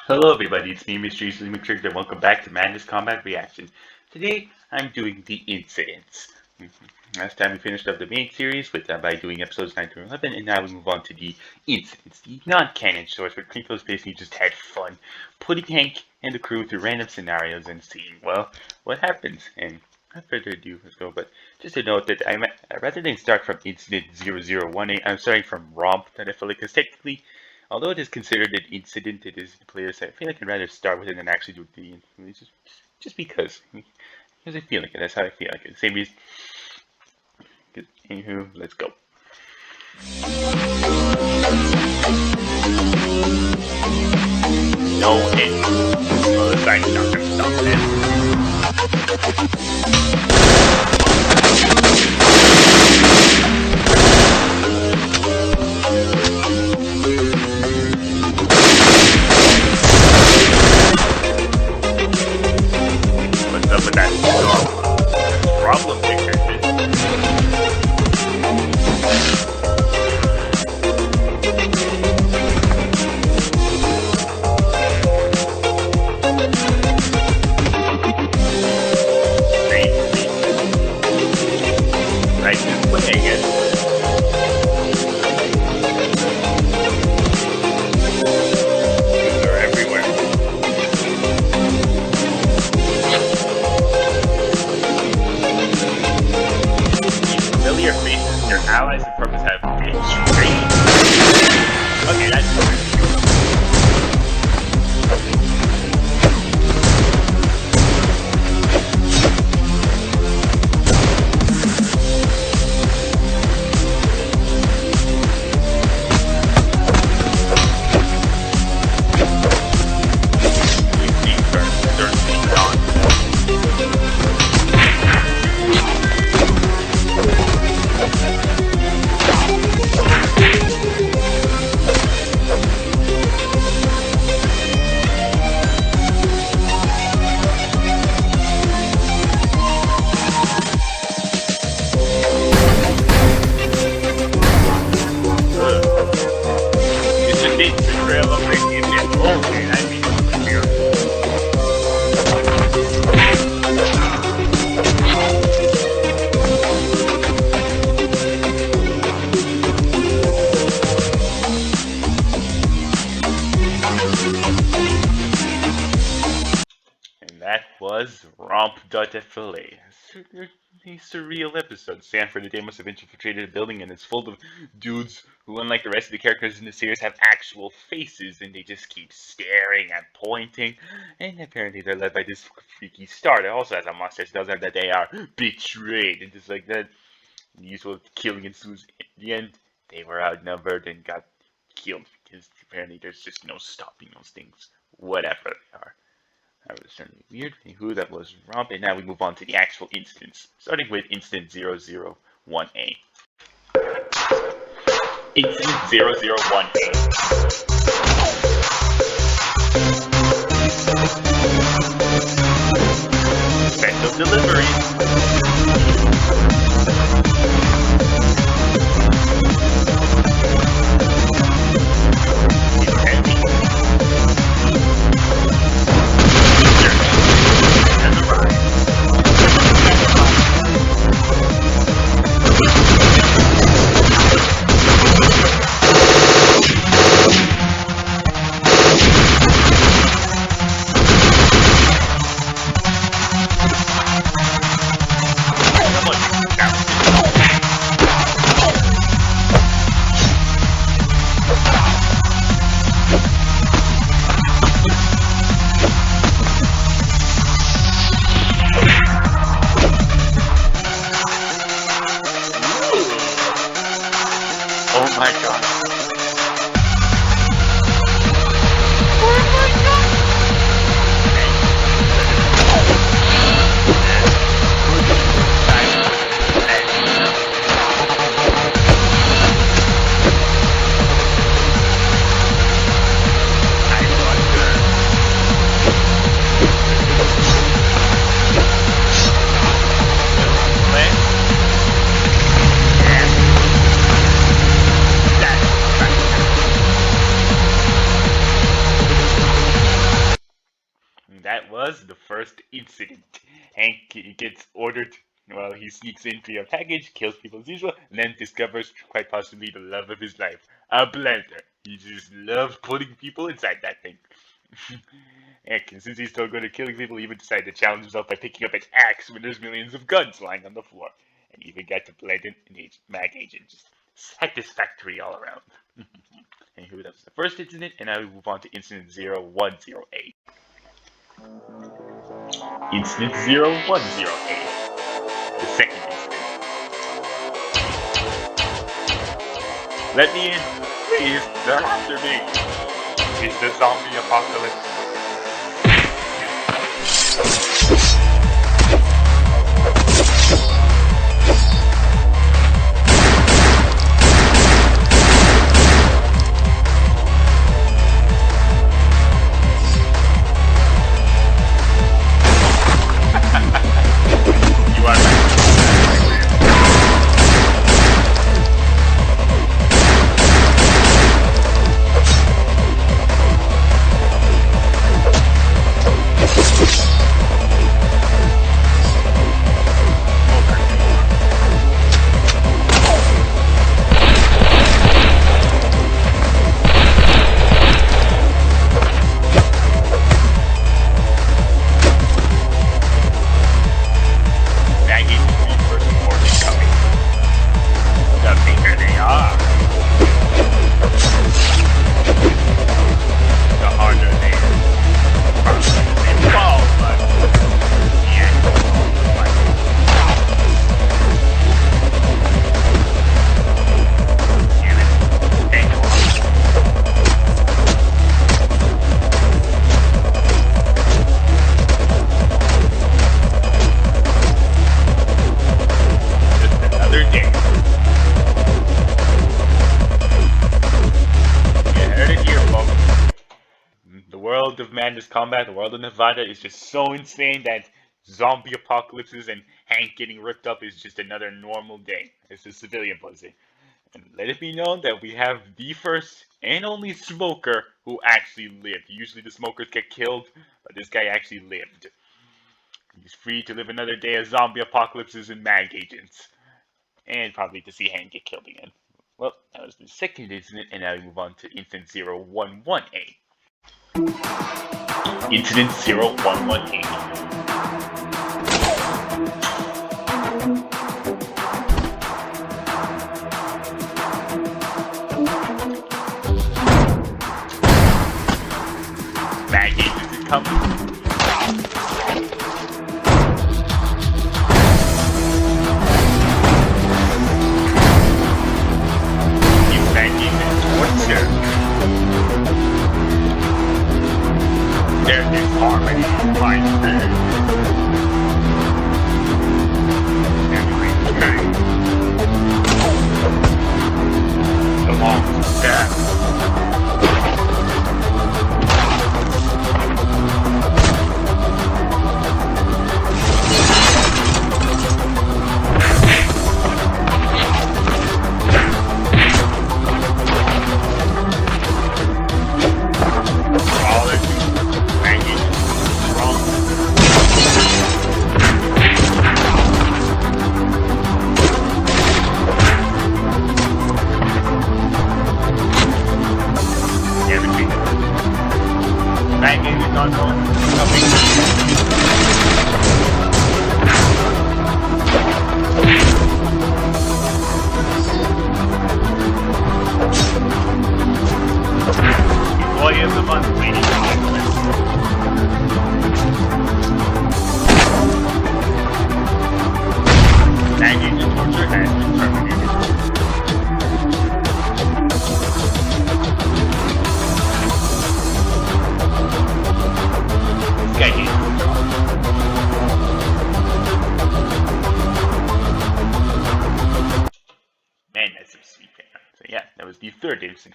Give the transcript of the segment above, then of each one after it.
Hello everybody, it's me, Mr. Easily McTrigger, and welcome back to Madness Combat Reaction. Today, I'm doing the incidents. Last time we finished up the main series by doing episodes 9 through 11, and now we move on to the incidents, the non-canon shorts where Crinkles basically just had fun putting Hank and the crew through random scenarios and seeing, well, what happens. And without further ado, let's go. But just to note that rather than start from incident 0018, I'm starting from romp that I feel like, because technically, although it is considered an incident, it is the players. I feel like I'd rather start with it than actually do the just because I feel like it. That's how I feel like it. Same reason. Anywho, let's go. No hit. Well, the sign's not gonna stop this. What's up with that problem picture? Allies and purpose have extreme. Okay, that's perfect. Was romp.fa. A surreal episode. Sanford today must have infiltrated a building and it's full of dudes who, unlike the rest of the characters in the series, have actual faces and they just keep staring and pointing. And apparently they're led by this freaky star that also has a mustache. Tells them that they are betrayed and just like that. The usual killing ensues. In the end, they were outnumbered and got killed because apparently there's just no stopping those things, whatever they are. That was certainly weird. Anywho, that was romp, and now we move on to the actual instance, starting with incident 001A. Incident 001A. Special delivery. that was the first incident. Hank gets ordered, well, he sneaks in via a package, kills people as usual, and then discovers quite possibly the love of his life, a blender. He just loves putting people inside that thing. Heck, and since he's so good at killing people, he even decided to challenge himself by picking up an axe when there's millions of guns lying on the floor. And even got to blend in an mag agent. Just satisfactory all around. Anywho, that was the first incident, and now we move on to incident 0108. Incident 0108. The second incident. Let me in, please. They're after me. It's the zombie apocalypse. You are right. Of Madness Combat, the world of Nevada is just so insane that zombie apocalypses and Hank getting ripped up is just another normal day. It's a civilian pussy. And let it be known that we have the first and only smoker who actually lived. Usually the smokers get killed, but this guy actually lived. He's free to live another day of zombie apocalypses and mag agents. And probably to see Hank get killed again. Well, that was the second incident, and now we move on to incident 0118. Incident 0118. Mag agents is coming. You mag agents, what's your... There is harmony in my spirit. Every time. The long death.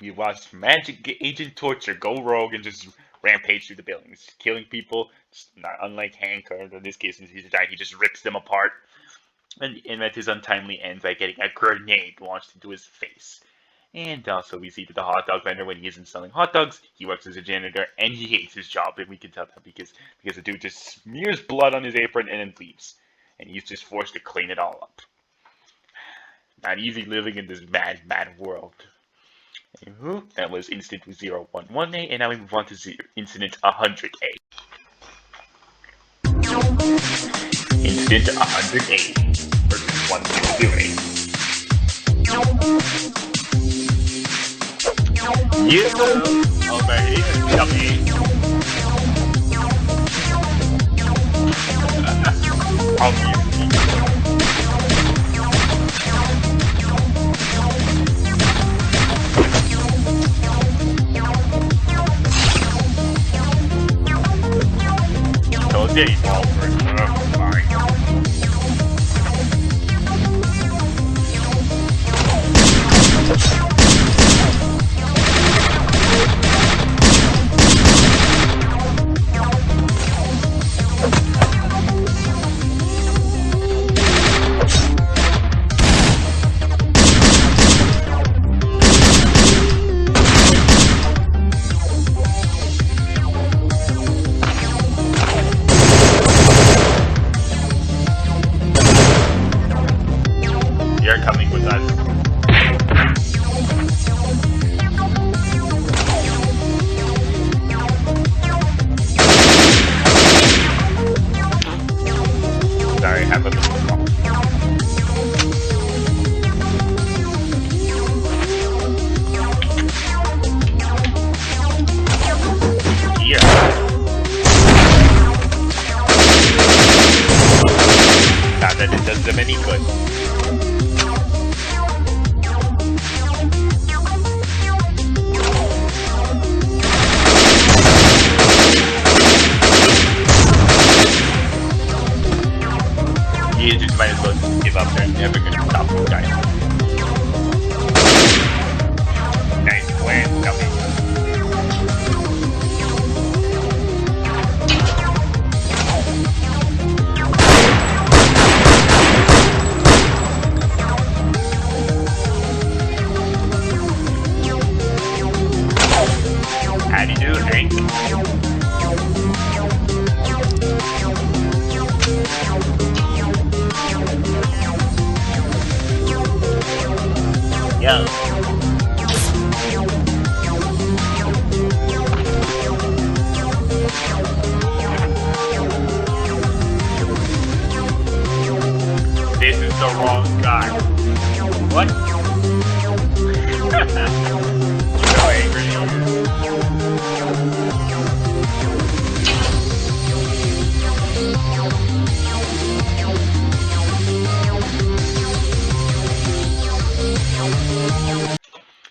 We watched Magic Agent Torture go rogue and just rampage through the buildings, killing people. Not unlike Hank, or in this case, since he's died, he just rips them apart. And met his untimely end by getting a grenade launched into his face. And also we see that the hot dog vendor, when he isn't selling hot dogs, he works as a janitor and he hates his job, and we can tell that because the dude just smears blood on his apron and then leaves. And he's just forced to clean it all up. Not easy living in this mad, mad world. Anywho, that was Incident 011A, and now we move on to Incident 100A. Incident 100A versus 100A. Yeah, alright, yummy. Day ball first. Fine. Coming with us. Sorry, I have a little wrong. Here. Not that it does them any good. You just might as well just give up. They're never gonna stop these guys. Nice plan, dummy. How do you do, Hank? Yeah. This is the wrong guy. What? So angry.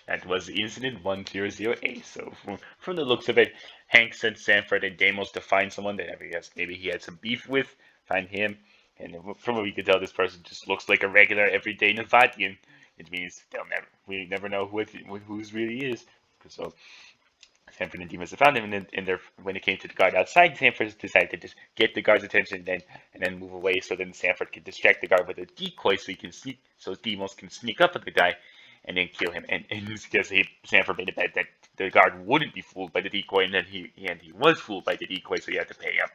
That was Incident 100A. So from the looks of it, Hank sent Sanford and Deimos to find someone that maybe he had some beef with, find him, and from what we could tell, this person just looks like a regular everyday Nevadian. It means we never know who's really is. So Sanford and Deimos found him, and then when it came to the guard outside, Sanford decided to just get the guard's attention and then move away, so then Sanford could distract the guard with a decoy, so Deimos can sneak up on the guy and then kill him. And because Sanford made a bet that the guard wouldn't be fooled by the decoy, and then he was fooled by the decoy, so he had to pay up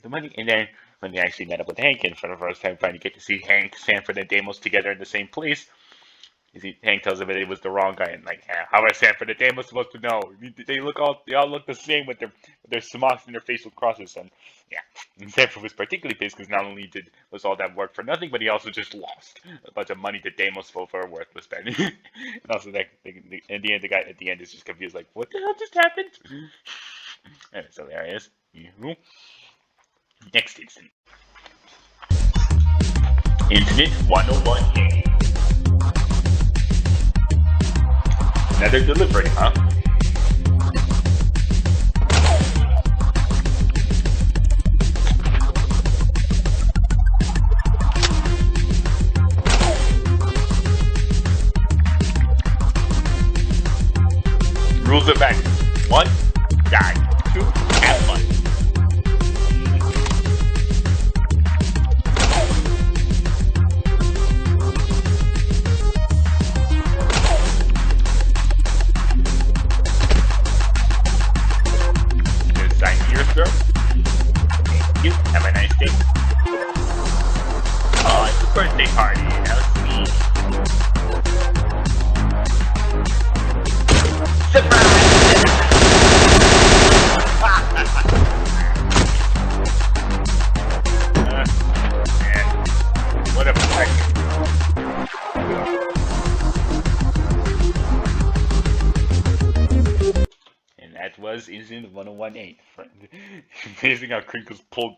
the money. And then when they actually met up with Hank, and for the first time finally get to see Hank, Sanford, and Deimos together in the same place, Hank tells him that it was the wrong guy, and like, how are Sanford and Deimos supposed to know? They all look the same with their smocks and their facial crosses, and yeah. And Sanford was particularly pissed because not only was all that work for nothing, but he also just lost a bunch of money to Deimos for a worthless bet. And also, the guy at the end is just confused, like, what the hell just happened? And so there it is. Next incident. Incident 101A. Another delivery, huh? Rules of action. 1. Die. 2. Have fun. that was Incident 1018, friend. Amazing how Crinkles pulled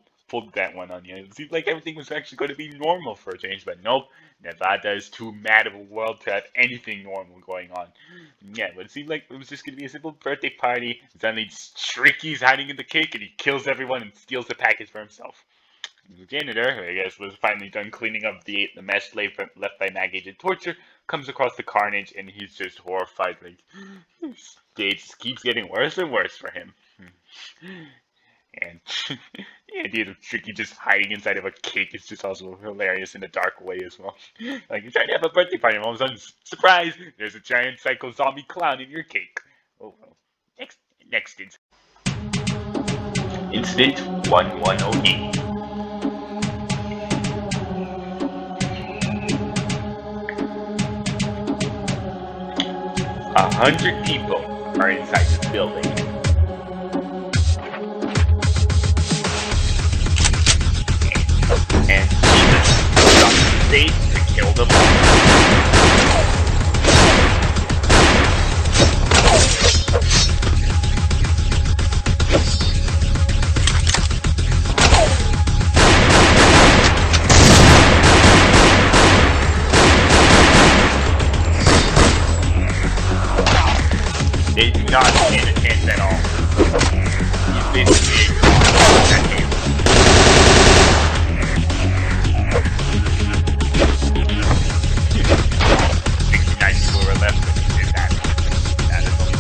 that one on you. It seemed like everything was actually going to be normal for a change, but nope. Nevada is too mad of a world to have anything normal going on. Yeah, but it seemed like it was just going to be a simple birthday party. Suddenly, Stricky's hiding in the cake, and he kills everyone and steals the package for himself. The janitor, I guess, was finally done cleaning up the mess left by Mag Agent Torture, comes across the carnage, and he's just horrified. Like, it just keeps getting worse and worse for him. And the idea of Tricky just hiding inside of a cake is just also hilarious in a dark way as well. Like, you're trying to have a birthday party, and all of a sudden, surprise, there's a giant psycho zombie clown in your cake. Oh well. Next incident. Incident 1108. 100 people are inside this building. And Jesus got the stage to kill them all. They do not stand a chance at all. He's basically a god in that game. 69 people were left when he did that. That is only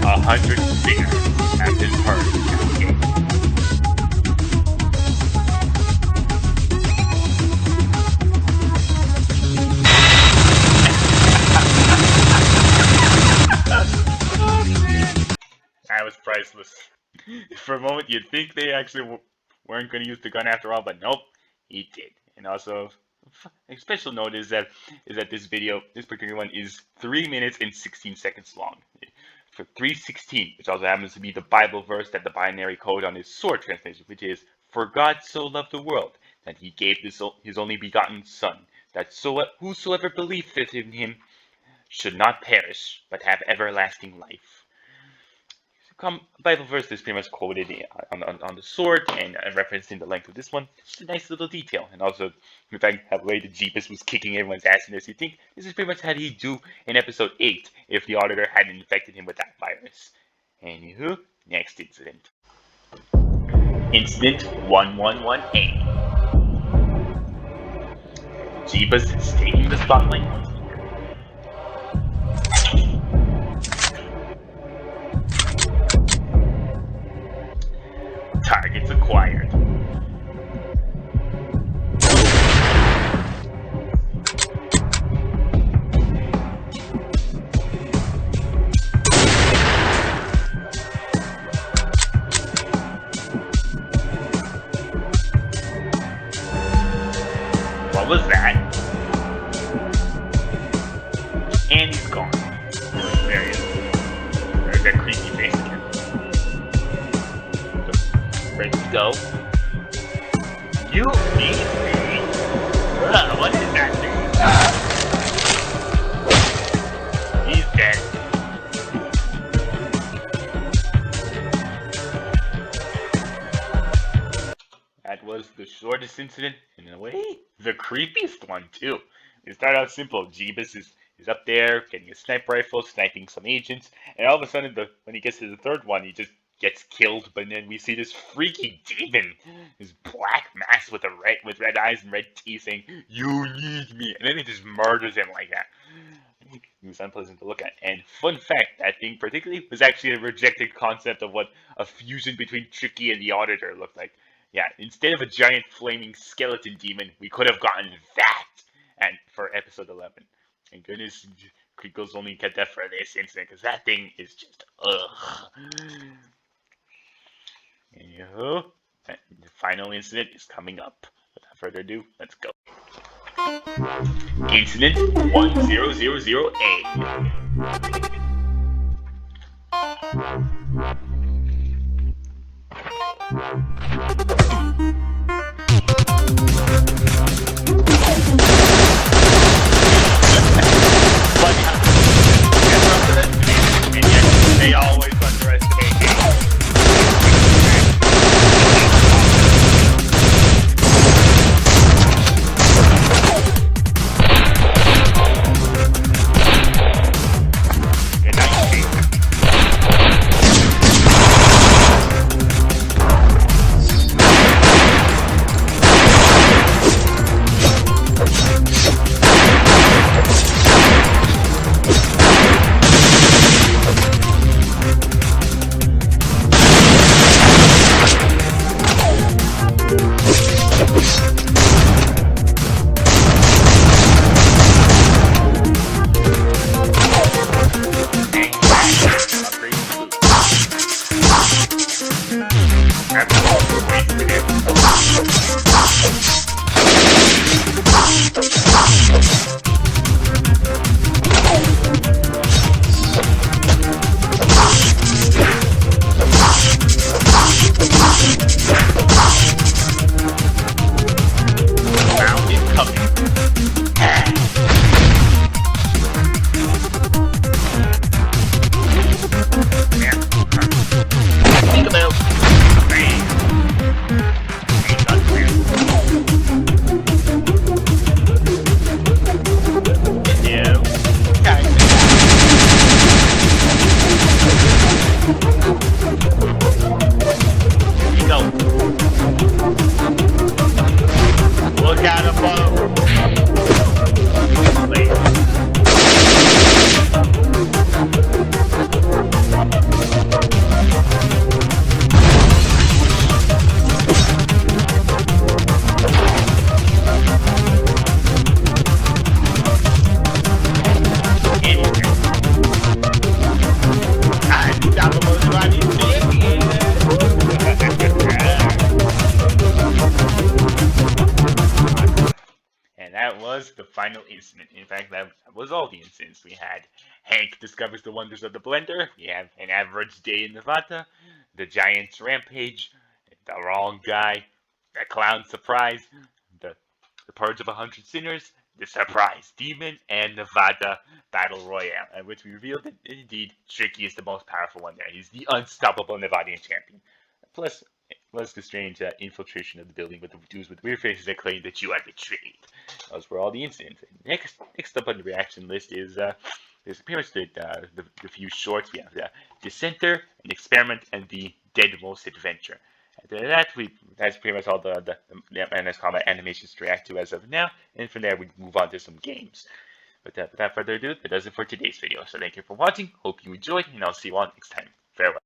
100 singers have been heard at the gate. That was priceless. For a moment, you'd think they actually weren't going to use the gun after all, but nope, he did. And also, a special note is that this video, this particular one, is 3 minutes and 16 seconds long. For 3:16, which also happens to be the Bible verse that the binary code on his sword translation, which is, "For God so loved the world that he gave his only begotten Son, that whosoever believeth in him should not perish, but have everlasting life." Bible verse is pretty much quoted on the sword and referenced in the length of this one. Just a nice little detail. And also, in fact, how the way the Jeepus was kicking everyone's ass in this, you think this is pretty much how he'd do in episode 8 if the auditor hadn't infected him with that virus. Anywho, next incident. Incident 1118. Jeebus is taking the spotlight. Targets acquired. There he is. There's that creepy face again. So, ready to go? You need me? What is that thing? He's dead. That was the shortest incident, and in a way, the creepiest one too. It started out simple. Jeebus is up there getting a sniper rifle, sniping some agents, and all of a sudden, when he gets to the third one, he just gets killed. But then we see this freaky demon, this black mask with red eyes and red teeth, saying, "You need me," and then he just murders him like that. It was unpleasant to look at. And fun fact, that thing particularly was actually a rejected concept of what a fusion between Tricky and the Auditor looked like. Yeah, instead of a giant flaming skeleton demon, we could have gotten that and for episode 11. Thank goodness Crinkles only kept that for this incident, because that thing is just ugh. Anywho, the final incident is coming up. Without further ado, let's go. Incident 1000A. They always underestimate me. The final incident. In fact, that was all the incidents we had. Hank discovers the wonders of the blender. We have an average day in Nevada. The Giants rampage. The wrong guy. The clown surprise. The purge of 100 sinners. The surprise demon. And Nevada battle royale, at which we revealed that indeed Tricky is the most powerful one there. He's the unstoppable Nevadian champion. Plus the strange infiltration of the building with the dudes with weird faces that claim that you are betrayed. Those were all the incidents. Next up on the reaction list is there's pretty much the few shorts. We have the Dissenter, an Experiment, and the Deadmost Adventure. After that, that's pretty much all the NS Combat animations to react to as of now. And from there, we move on to some games. But without further ado, that does it for today's video. So thank you for watching. Hope you enjoyed, and I'll see you all next time. Farewell.